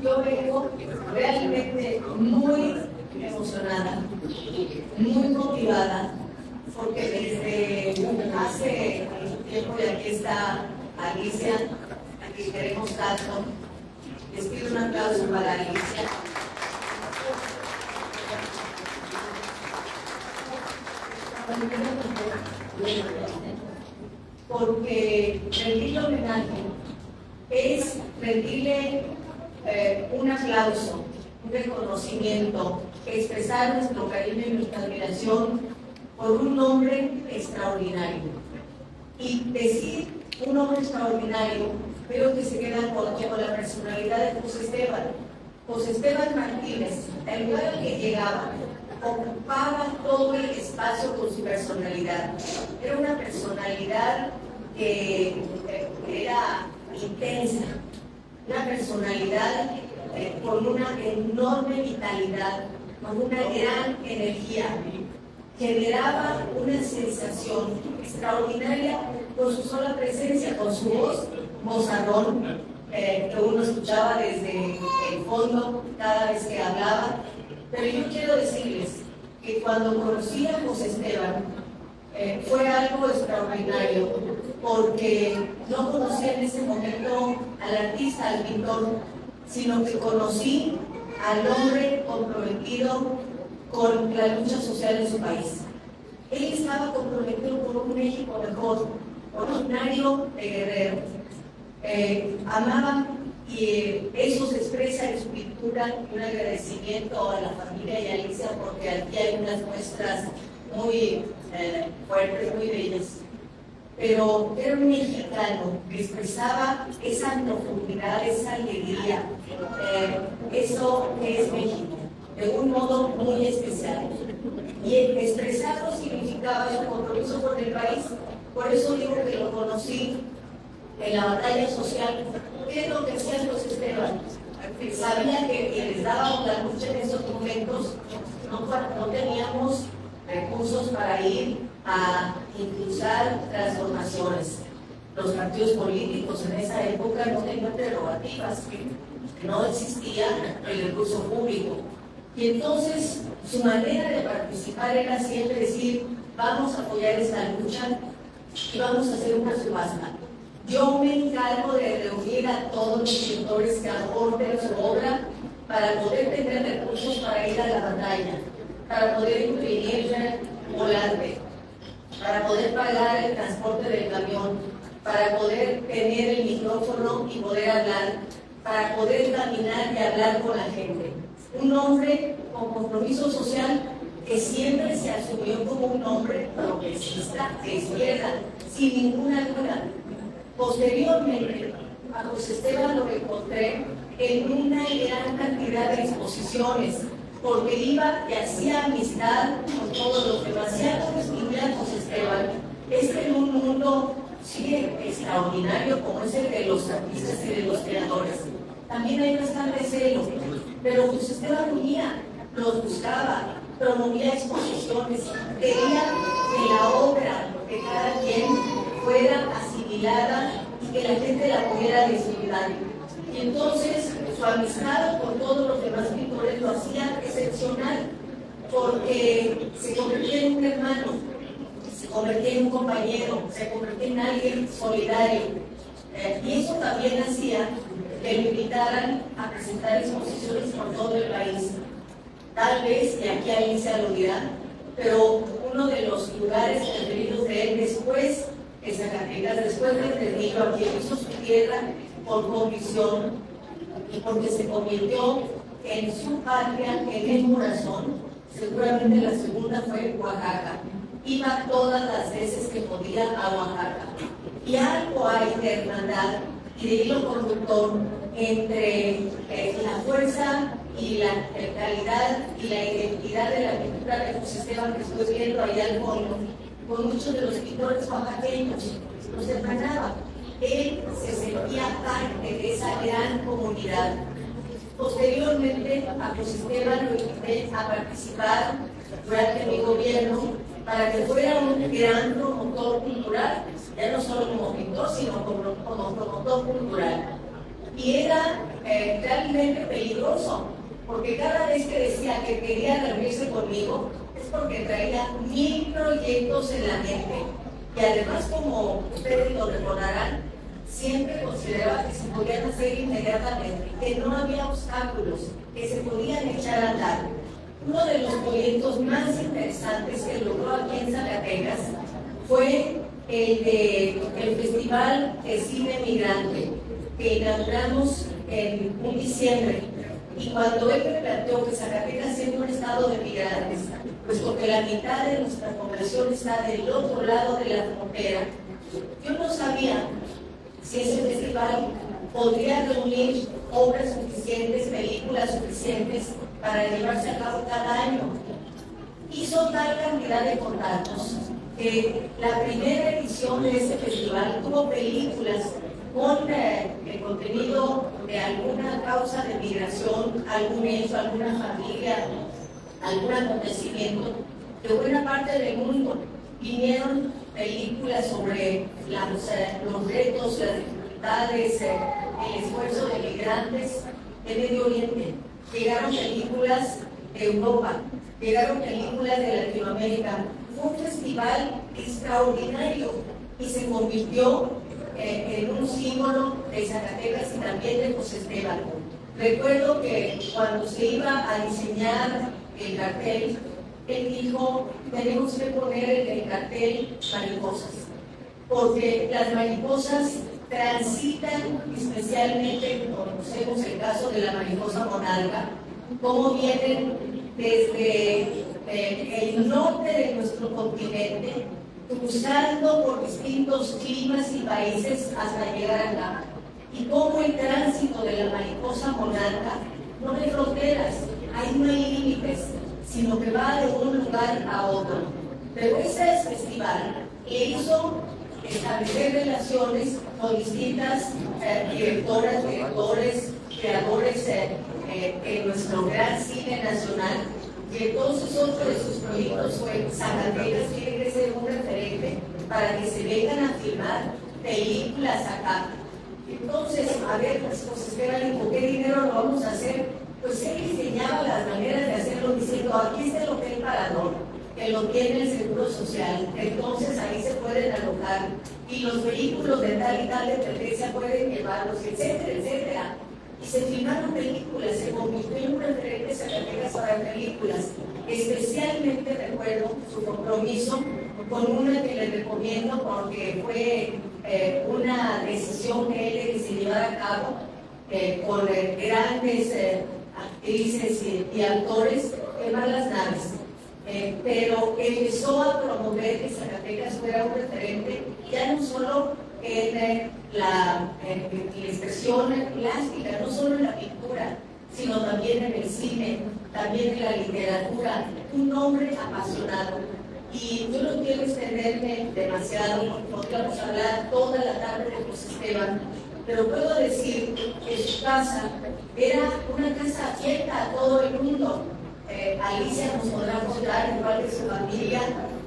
yo vengo realmente muy emocionada, muy motivada, porque desde hace tiempo, y aquí está Alicia, a quien queremos tanto, les pido un aplauso para Alicia. Porque rendirle homenaje es rendirle un aplauso, un reconocimiento, expresar nuestro cariño y nuestra admiración por un hombre extraordinario. Y decir un hombre extraordinario, creo que se queda con la personalidad de José Esteban. José Esteban Martínez, el lugar al que llegaba, ocupaba todo el espacio con su personalidad. Era una personalidad que era intensa, una personalidad con una enorme vitalidad, con una gran energía. Generaba una sensación extraordinaria con su sola presencia, con su vozarrón, que uno escuchaba desde el fondo cada vez que hablaba. Pero yo quiero decirles que cuando conocí a José Esteban fue algo extraordinario, porque no conocí en ese momento al artista, al pintor, sino que conocí al hombre comprometido con la lucha social en su país. Él estaba comprometido por un México mejor, originario de Guerrero. Amaba, y eso se expresa en su pintura, y un agradecimiento a la familia y a Alicia, porque aquí hay unas muestras muy fuertes, muy bellas. Pero era un mexicano que expresaba esa profundidad, esa alegría, eso que es México, de un modo muy especial. Y expresarlo significaba su compromiso con el país. Por eso digo que lo conocí en la batalla social. ¿Qué es lo que hacía José Esteban? Sabía que quienes dábamos la lucha en esos momentos no teníamos recursos para ir a impulsar transformaciones. Los partidos políticos en esa época no tenían prerrogativas, no existía el recurso público. Y entonces su manera de participar era siempre decir: vamos a apoyar esta lucha y vamos a hacer una subasta. Yo me encargo de reunir a todos los pintores que aporten su obra para poder tener recursos para ir a la batalla, para poder imprimir volante, para poder pagar el transporte del camión, para poder tener el micrófono y poder hablar, para poder caminar y hablar con la gente. Un hombre con compromiso social que siempre se asumió como un hombre progresista, de izquierda, sin ninguna duda. Posteriormente, a José Esteban lo encontré en una gran cantidad de exposiciones, porque iba y hacía amistad con todos los demás. Si algo distinguía a José Esteban es que en un mundo extraordinario como es el de los artistas y de los creadores, también hay bastante celo, pero José Esteban unía, los buscaba, promovía exposiciones, quería que la obra de cada quien fuera asimilada y que la gente la pudiera disfrutar. Y entonces su amistad con todos los demás pintores lo hacía excepcional, porque se convertía en un hermano, se convertía en un compañero, se convertía en alguien solidario. Y eso también hacía que lo invitaran a presentar exposiciones por todo el país. Tal vez, y aquí alguien se aludirá, pero uno de los lugares preferidos de él después de Zacatecas, después de Trujillo, a quien hizo su tierra por convicción y porque se convirtió en su patria, en el corazón. Seguramente la segunda fue Oaxaca. Iba todas las veces que podía a Oaxaca. Y algo hay de hermandad y de hilo conductor entre la fuerza y la calidad y la identidad de la pintura de José Esteban, que estoy viendo allá al fondo, con muchos de los pintores oaxaqueños. Los hermanaba. Él se sentía parte de esa gran comunidad. Posteriormente, a José Esteban lo invité a participar durante mi gobierno para que fuera un gran promotor cultural, ya no solo como pintor, sino como promotor cultural. Y era realmente peligroso, porque cada vez que decía que quería reunirse conmigo es porque traía 1000 proyectos en la mente. Y además, como ustedes lo recordarán, siempre consideraba que se podían hacer inmediatamente, que no había obstáculos, que se podían echar a andar. Uno de los proyectos más interesantes que logró aquí en Zacatecas fue el Festival de Cine Migrante, que inauguramos en un diciembre. Y cuando él me planteó que Zacatecas siendo un estado de migrantes, pues porque la mitad de nuestra población está del otro lado de la frontera, yo no sabía si ese festival podría reunir obras suficientes, películas suficientes para llevarse a cabo cada año. Hizo tal cantidad de contactos que la primera edición de ese festival tuvo películas con el contenido de alguna causa de migración, algún hecho, alguna familia, algún acontecimiento de buena parte del mundo. Vinieron películas sobre los retos, las dificultades, el esfuerzo de migrantes de Medio Oriente. Llegaron películas de Europa, llegaron películas de Latinoamérica. Fue un festival extraordinario y se convirtió en un símbolo de Zacatecas y también de José Esteban. Recuerdo que cuando se iba a diseñar el cartel, él dijo: tenemos que poner en el cartel mariposas, porque las mariposas transitan, especialmente, conocemos el caso de la mariposa monarca, cómo vienen desde el norte de nuestro continente, cruzando por distintos climas y países hasta llegar acá, y cómo el tránsito de la mariposa monarca no hay fronteras, ahí no hay límites, sino que va de un lugar a otro. Pero ese festival le hizo establecer relaciones con distintas directoras, directores, creadores en nuestro gran cine nacional. Y entonces otro de sus proyectos fue: Zacatecas tiene que ser un referente para que se vengan a filmar películas acá. Entonces, a ver, pues Esteban, ¿con qué dinero lo vamos a hacer? Pues él diseñaba las maneras de hacerlo diciendo: aquí está el Hotel Parador, que lo tiene el Seguro Social, entonces ahí se pueden alojar, y los vehículos de tal y tal dependencia pueden llevarlos, etcétera, etcétera. Y se filmaron películas, se convirtió en un referente Zacatecas para películas. Especialmente recuerdo su compromiso con una que le recomiendo porque fue una decisión que él se llevara a cabo con grandes actrices y actores, Quemar las naves. Pero empezó a promover que Zacatecas fuera un referente, ya no solo en la expresión plástica, no solo en la pintura, sino también en el cine, también en la literatura, un hombre apasionado. Y yo no quiero extenderme demasiado, porque podríamos hablar toda la tarde de José Esteban, pero puedo decir que su casa era una casa abierta a todo el mundo. Alicia nos podrá contar, igual que su familia,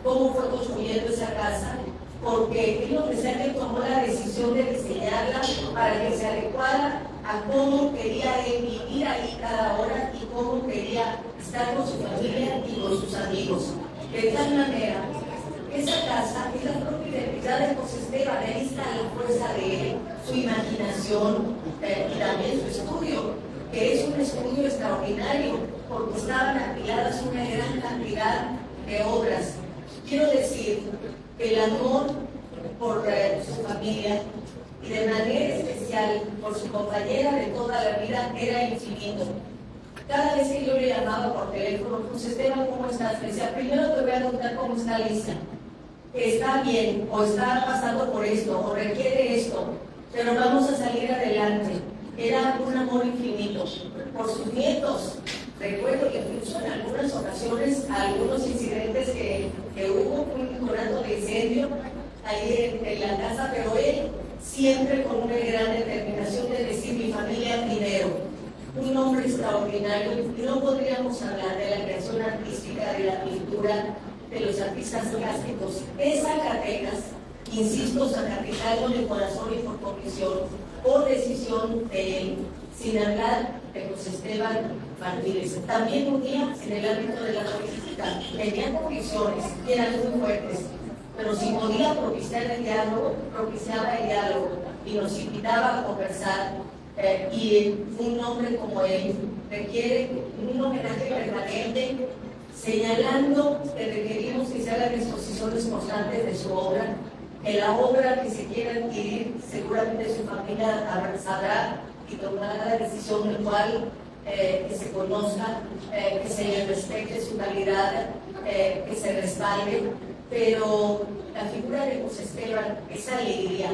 cómo fue construyendo esa casa, porque él precisamente tomó la decisión de diseñarla para que se adecuara a cómo quería él vivir ahí cada hora y cómo quería estar con su familia y con sus amigos. De tal manera, esa casa es la propia identidad de José Esteban. Ahí está la fuerza de él, su imaginación y también su estudio, que es un estudio extraordinario, porque estaban apiladas una gran cantidad de obras. Quiero decir que el amor por su familia y de manera especial por su compañera de toda la vida era infinito. Cada vez que yo le llamaba por teléfono: José Esteban, ¿cómo estás? Me decía: primero te voy a contar cómo está Lisa. Está bien, o está pasando por esto, o requiere esto, pero vamos a salir adelante. Era un amor infinito por sus nietos. Recuerdo que incluso en algunas ocasiones, algunos incidentes que hubo, un conato de incendio ahí en la casa, pero él siempre con una gran determinación de decir: mi familia primero. Un hombre extraordinario, y no podríamos hablar de la creación artística, de la pintura, de los artistas plásticos de Zacatecas, insisto, zacatecano de corazón y por convicción, por decisión de él, sin hablar de José Esteban Martínez. También unía en el ámbito de la política, tenía convicciones, eran muy fuertes, pero si podía propiciar el diálogo, propiciaba el diálogo y nos invitaba a conversar. Y un hombre como él requiere un homenaje permanente, señalando que requerimos que se hagan exposiciones constantes de su obra, que la obra que se quiera adquirir, seguramente su familia sabrá y tomará la decisión en cual que se conozca, que se le respete su calidad, que se respalde, pero la figura de José Esteban, esa alegría,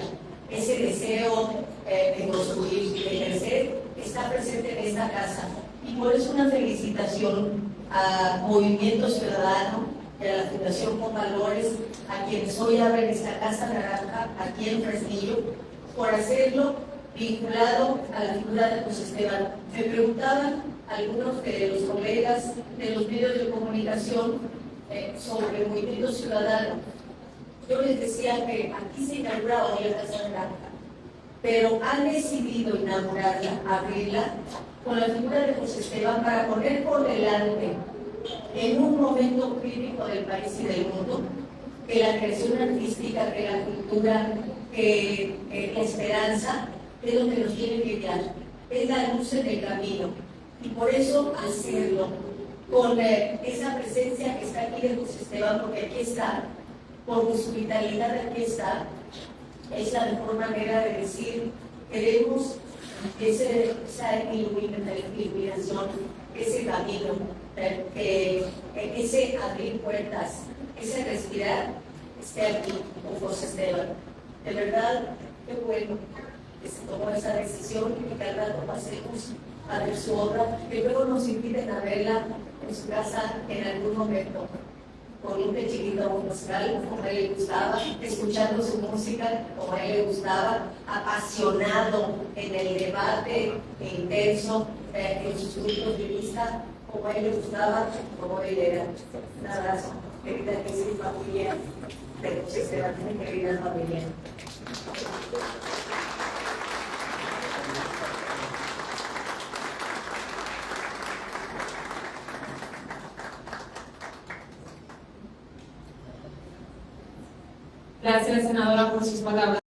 ese deseo de construir y de crecer, está presente en esta casa. Y por eso una felicitación a Movimiento Ciudadano y a la Fundación Con Valores, a quienes hoy abren esta Casa Naranja aquí en Fresnillo, por hacerlo vinculado a la figura de José Esteban. Me preguntaban algunos de los colegas de los medios de comunicación sobre el Movimiento Ciudadano. Yo les decía que aquí se inaugura hoy la Casa Naranja, pero han decidido inaugurarla, abrirla, con la figura de José Esteban para poner por delante, en un momento crítico del país y del mundo, que la creación artística, que la cultura, que la esperanza es lo que nos tiene que guiar, es la luz en el camino. Y por eso hacerlo con esa presencia que está aquí de José Esteban, porque aquí está, por su vitalidad aquí está, es la mejor manera de decir, queremos esa iluminación, ese camino, ese abrir puertas, ese respirar, esté aquí con José Esteban. De verdad, qué bueno que se tomó esa decisión y que al rato pasemos a ver su obra, que luego nos inviten a verla en su casa en algún momento, con un chiquito musical como a él le gustaba, escuchando su música como a él le gustaba, apasionado en el debate intenso en sus grupos de vista, como a él le gustaba, como él era. Un abrazo, querida familia de José Esteban, querida familia. Gracias, senadora, por sus palabras.